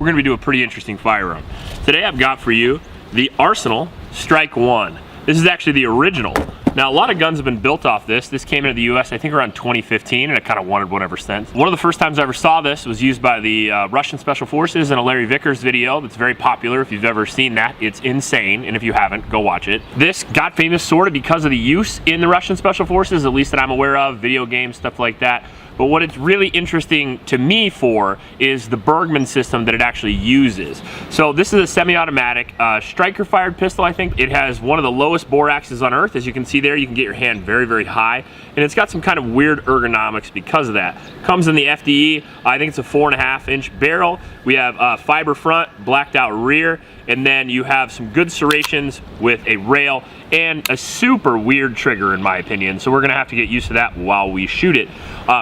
We're going to be doing a pretty interesting firearm. Today I've got for you the Arsenal Strike 1. This is actually the original. Now, a lot of guns have been built off this. This came into the US, I think, around 2015, and I kind of wanted one ever since. One of the first times I ever saw this was used by the Russian Special Forces in a Larry Vickers video that's very popular. If you've ever seen that, it's insane, and if you haven't, go watch it. This got famous sort of because of the use in the Russian Special Forces, at least that I'm aware of, video games, stuff like that. But what it's really interesting to me for is the Bergmann system that it actually uses. So this is a semi-automatic striker fired pistol, I think. It has one of the lowest bore axes on earth. As you can see there, you can get your hand very, very high. And it's got some kind of weird ergonomics because of that. Comes in the FDE, I think it's a 4.5-inch barrel. We have fiber front, blacked out rear, and then you have some good serrations with a rail and a super weird trigger in my opinion. So we're gonna have to get used to that while we shoot it.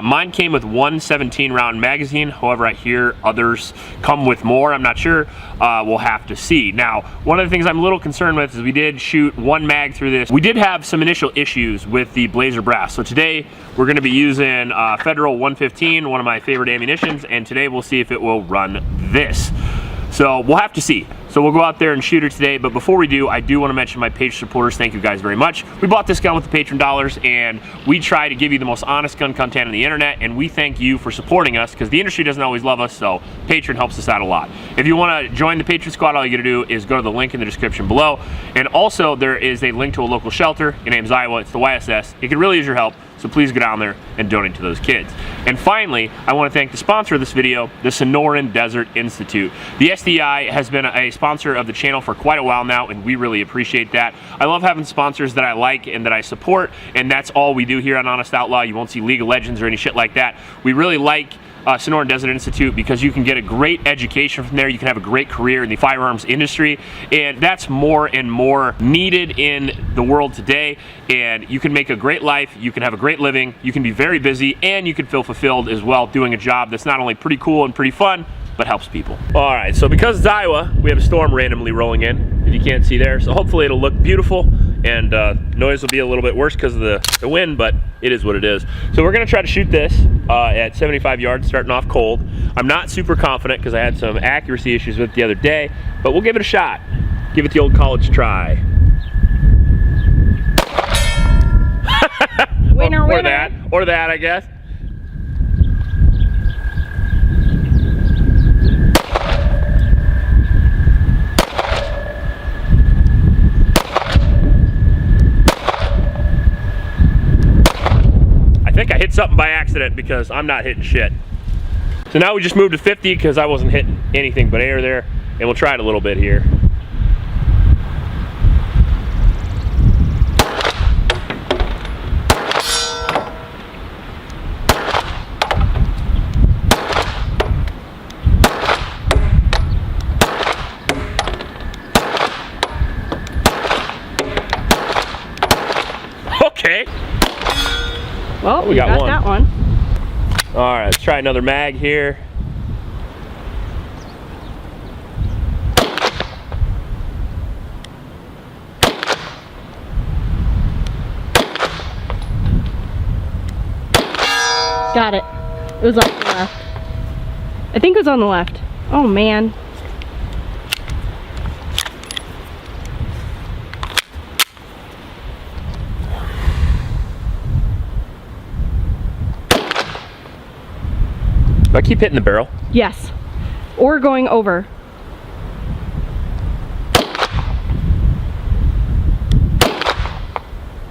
Mine came with one 17-round magazine. However, I hear others come with more. I'm not sure. We'll have to see. Now, one of the things I'm a little concerned with is we did shoot one mag through this. We did have some initial issues with the Blazer brass. So today we're going to be using Federal 115, one of my favorite ammunitions, and today we'll see if it will run this. So we'll have to see. So we'll go out there and shoot her today, but before we do, I do want to mention my Patreon supporters. Thank you guys very much. We bought this gun with the Patreon dollars, and we try to give you the most honest gun content on the internet, and we thank you for supporting us, because the industry doesn't always love us, so Patreon helps us out a lot. If you want to join the Patreon squad, all you got to do is go to the link in the description below, and also there is a link to a local shelter. Your name's Iowa, it's the YSS. It could really use your help, so please go down there and donate to those kids. And finally, I want to thank the sponsor of this video, the Sonoran Desert Institute. The SDI has been a sponsor of the channel for quite a while now, and we really appreciate that. I love having sponsors that I like and that I support, and that's all we do here on Honest Outlaw. You won't see League of Legends or any shit like that. We really like Sonoran Desert Institute because you can get a great education from there. You can have a great career in the firearms industry, and that's more and more needed in the world today. And you can make a great life, you can have a great living, you can be very busy, and you can feel fulfilled as well doing a job that's not only pretty cool and pretty fun, but helps people. All right, so because it's Iowa, we have a storm randomly rolling in, if you can't see there. So hopefully it'll look beautiful, and noise will be a little bit worse because of the wind, but it is what it is. So we're gonna try to shoot this at 75 yards, starting off cold. I'm not super confident because I had some accuracy issues with it the other day, but we'll give it a shot. Give it the old college try. Winner, or winner. Or that, I guess. I think I hit something by accident because I'm not hitting shit. So now we just moved to 50 because I wasn't hitting anything but air there, and we'll try it a little bit here. Okay. Well, we got one. That one. All right, let's try another mag here. Got it. It was on the left. I think it was on the left. Oh man. Do I keep hitting the barrel? Yes. Or going over.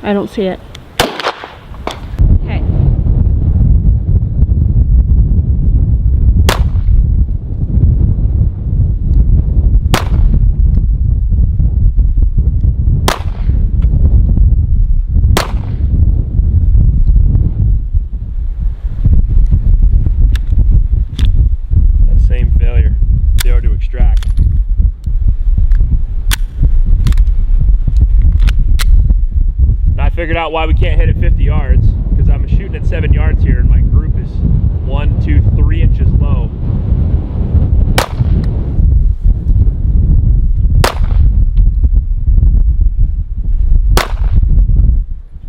I don't see it. Okay. Same failure. Failure to extract. And I figured out why we can't hit at 50 yards, because I'm shooting at 7 yards here and my group is 1, 2, 3 inches low.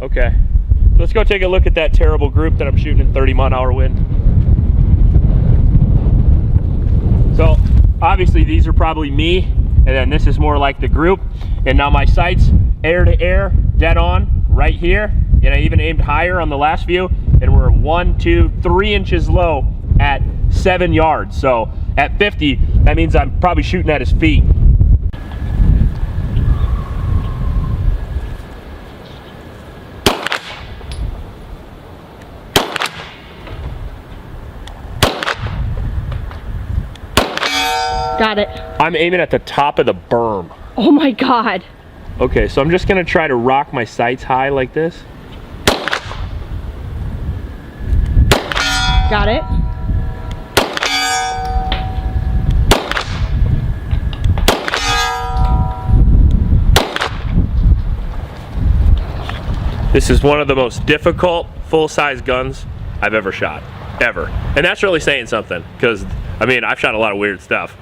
Okay, so let's go take a look at that terrible group that I'm shooting in 30-mile-an-hour wind. So obviously these are probably me, and then this is more like the group. And now my sights, air to air, dead on, right here. And I even aimed higher on the last view, and we're 1, 2, 3 inches low at 7 yards. So at 50, that means I'm probably shooting at his feet. Got it. I'm aiming at the top of the berm. Oh my God. Okay, so I'm just gonna try to rock my sights high like this. Got it. This is one of the most difficult full-size guns I've ever shot, ever. And that's really saying something, because, I mean, I've shot a lot of weird stuff.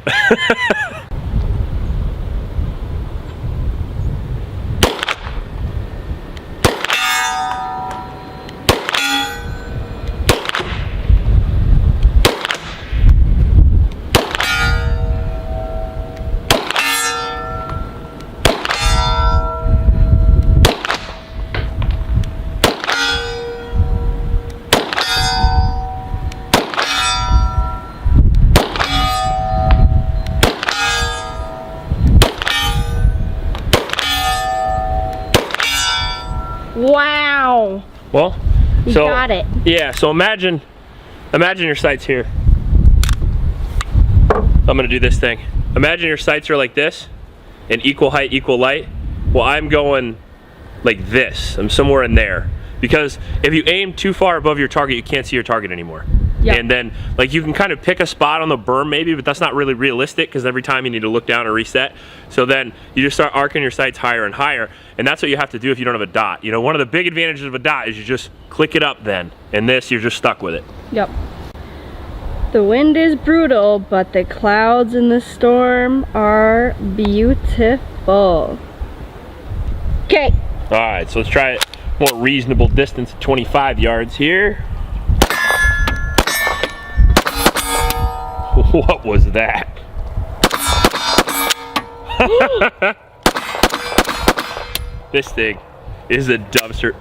Wow. Well, You so got it. yeah, so imagine your sights here. I'm gonna do this thing. Imagine your sights are like this, and equal height, equal light. Well, I'm going like this. I'm somewhere in there. Because if you aim too far above your target, you can't see your target anymore. Yep. And then, like, you can kind of pick a spot on the berm maybe, but that's not really realistic because every time you need to look down or reset. So then you just start arcing your sights higher and higher, and that's what you have to do if you don't have a dot. You know, one of the big advantages of a dot is you just click it up then, and this, you're just stuck with it. Yep. The wind is brutal, but the clouds in the storm are beautiful. Okay. All right, so let's try it more reasonable distance, 25 yards here. What was that? This thing is a dumpster.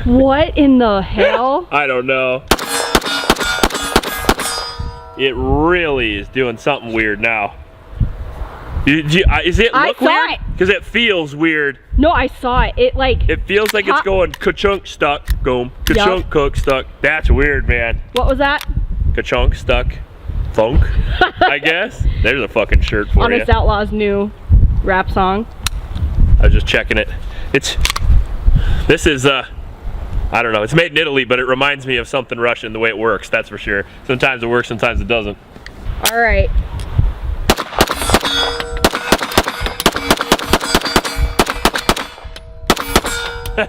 What in the hell? I don't know. It really is doing something weird now. Is it I look saw weird? it. Because it feels weird. No, I saw it. It like. It feels like it's going ka-chunk stuck, boom, ka-chunk Yup. cook stuck. That's weird, man. What was that? Ka-chunk stuck, funk, I guess. There's a fucking shirt for you. Honest Outlaw's new rap song. I was just checking it. This is I don't know. It's made in Italy, but it reminds me of something Russian the way it works. That's for sure. Sometimes it works, sometimes it doesn't. All right.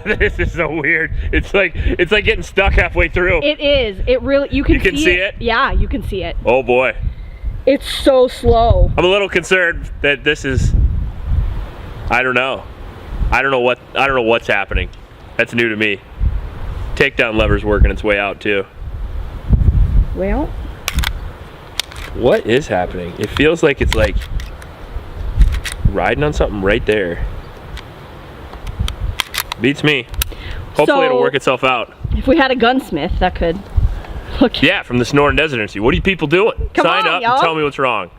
This is so weird. It's like getting stuck halfway through. It is. It really. You can see it? Yeah, you can see it. Oh boy. It's so slow. I'm a little concerned that this is. I don't know. I don't know what's happening. That's new to me. Takedown lever's working its way out too. Well. What is happening? It feels like it's like riding on something right there. Beats me. Hopefully it'll work itself out. If we had a gunsmith, that could look. Yeah, from the Snoring Residency. What are you people doing? Come Sign on, up y'all. and tell me what's wrong.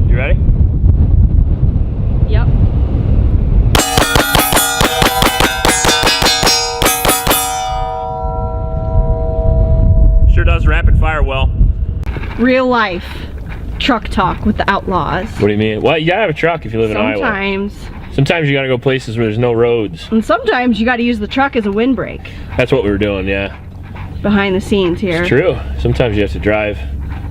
You ready? Yep. Sure does rapid fire well. Real life truck talk with the Outlaws. What do you mean? Well, you gotta have a truck if you live in Iowa. Sometimes. Sometimes you gotta go places where there's no roads. And sometimes you got to use the truck as a windbreak. That's what we were doing, yeah. Behind the scenes here. It's true. Sometimes you have to drive,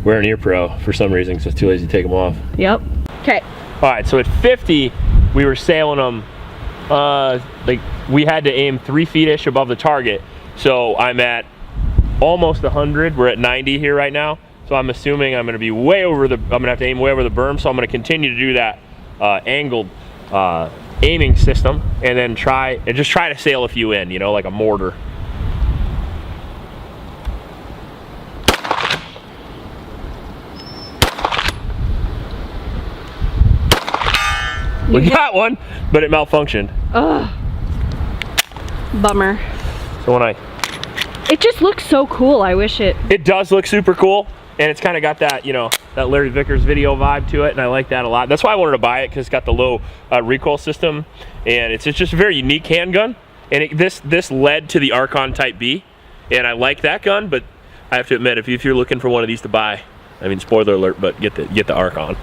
wear an ear pro for some reason because it's too lazy to take them off. Yep. Okay. All right, so at 50, we were sailing them, like we had to aim 3 feet-ish above the target. So I'm at almost 100. We're at 90 here right now. So I'm assuming I'm gonna be way over I'm gonna have to aim way over the berm. So I'm gonna continue to do that angled aiming system and then just try to sail a few in, you know, like a mortar. We got one, but it malfunctioned. Ugh. Bummer. So when It just looks so cool. I wish it. It does look super cool, and it's kind of got that, you know, that Larry Vickers video vibe to it, and I like that a lot. That's why I wanted to buy it, because it's got the low recoil system, and it's just a very unique handgun. And this led to the Archon Type B, and I like that gun, but I have to admit, if you're looking for one of these to buy, I mean, spoiler alert, but get the Archon.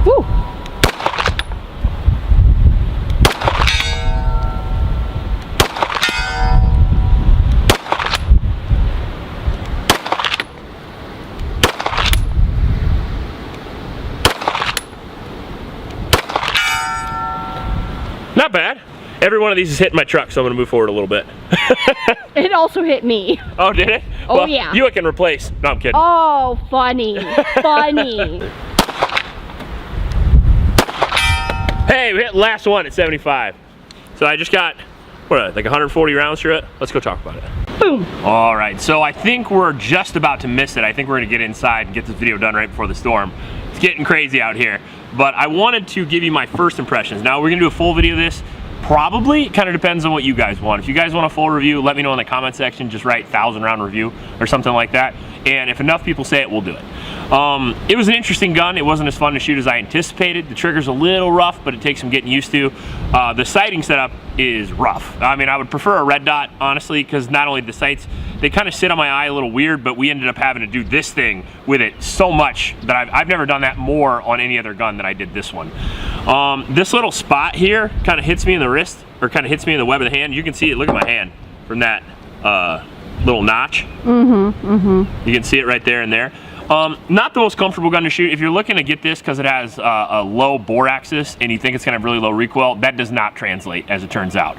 Woo. Not bad. Every one of these is hitting my truck, so I'm gonna move forward a little bit. It also hit me. Oh, did it? Oh, well, yeah. You can replace. No, I'm kidding. Oh, funny. Funny. Hey, we hit the last one at 75. So I just got, what, like 140 rounds through it? Let's go talk about it. Boom. All right, so I think we're just about to miss it. I think we're gonna get inside and get this video done right before the storm. It's getting crazy out here. But I wanted to give you my first impressions. Now we're gonna do a full video of this. Probably, it kind of depends on what you guys want. If you guys want a full review, let me know in the comment section. Just write 1,000 round review or something like that. And if enough people say it, we'll do it. It was an interesting gun. It wasn't as fun to shoot as I anticipated. The trigger's a little rough, but it takes some getting used to. The sighting setup is rough. I mean, I would prefer a red dot, honestly, because not only the sights, they kind of sit on my eye a little weird, but we ended up having to do this thing with it so much that I've never done that more on any other gun than I did this one. This little spot here kind of hits me in the wrist, or kind of hits me in the web of the hand. You can see it, look at my hand from that little notch. You can see it right there and there. Not the most comfortable gun to shoot. If you're looking to get this because it has a low bore axis and you think it's gonna have really low recoil, that does not translate, as it turns out.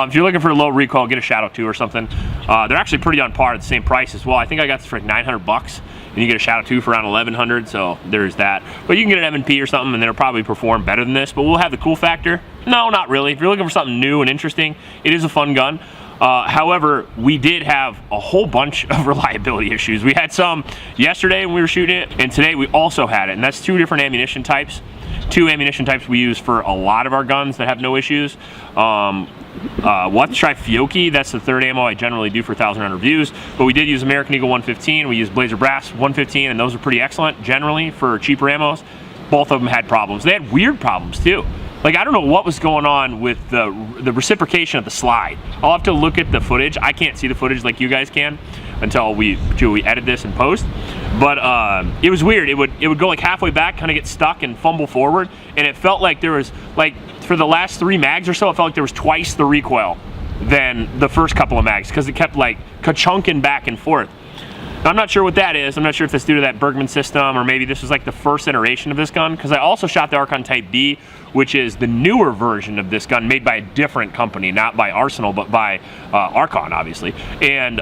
If you're looking for a low recoil, get a Shadow 2 or something. They're actually pretty on par at the same price as well. I think I got this for like 900 bucks, and you get a Shadow 2 for around 1,100, so there's that. But you can get an M&P or something, and it'll probably perform better than this, but will have the cool factor? No, not really. If you're looking for something new and interesting, it is a fun gun. However, we did have a whole bunch of reliability issues. We had some yesterday when we were shooting it, and today we also had it, and that's two different ammunition types. Two ammunition types we use for a lot of our guns that have no issues. Let's try Fiocchi. That's the third ammo I generally do for 1,000 round reviews, but we did use American Eagle 115. We used Blazer Brass 115, and those are pretty excellent generally for cheaper ammos. Both of them had problems. They had weird problems too. Like, I don't know what was going on with the reciprocation of the slide. I'll have to look at the footage. I can't see the footage like you guys can until we edit this and post. But it was weird. It would go like halfway back, kind of get stuck and fumble forward, and it felt like there was, like, for the last 3 mags or so, it felt like there was twice the recoil than the first couple of mags, because it kept like ka-chunking back and forth. Now, I'm not sure what that is. I'm not sure if that's due to that Bergman system, or maybe this was like the first iteration of this gun, because I also shot the Archon Type B, which is the newer version of this gun, made by a different company, not by Arsenal, but by Archon, obviously. And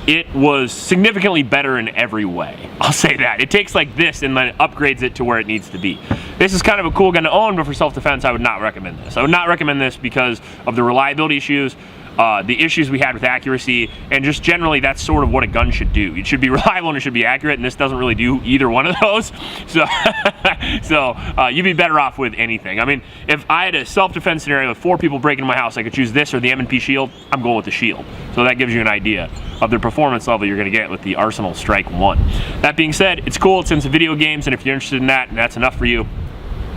it was significantly better in every way. I'll say that. It takes like this and then upgrades it to where it needs to be. This is kind of a cool gun to own, but for self-defense, I would not recommend this. I would not recommend this because of the reliability issues, the issues we had with accuracy, and just generally that's sort of what a gun should do. It should be reliable and it should be accurate, and this doesn't really do either one of those. So, you'd be better off with anything. I mean, if I had a self-defense scenario with 4 people breaking into my house, I could choose this or the M&P Shield. I'm going with the Shield. So that gives you an idea of the performance level you're going to get with the Arsenal Strike 1. That being said, it's cool. It's in some video games, and if you're interested in that and that's enough for you,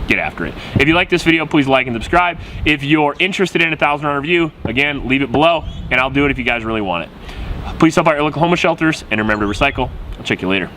get after it. If you like this video, please like and subscribe. If you're interested in a 1,000 round review, again, leave it below, and I'll do it if you guys really want it. Please help out your local homeless shelters, and remember to recycle. I'll check you later.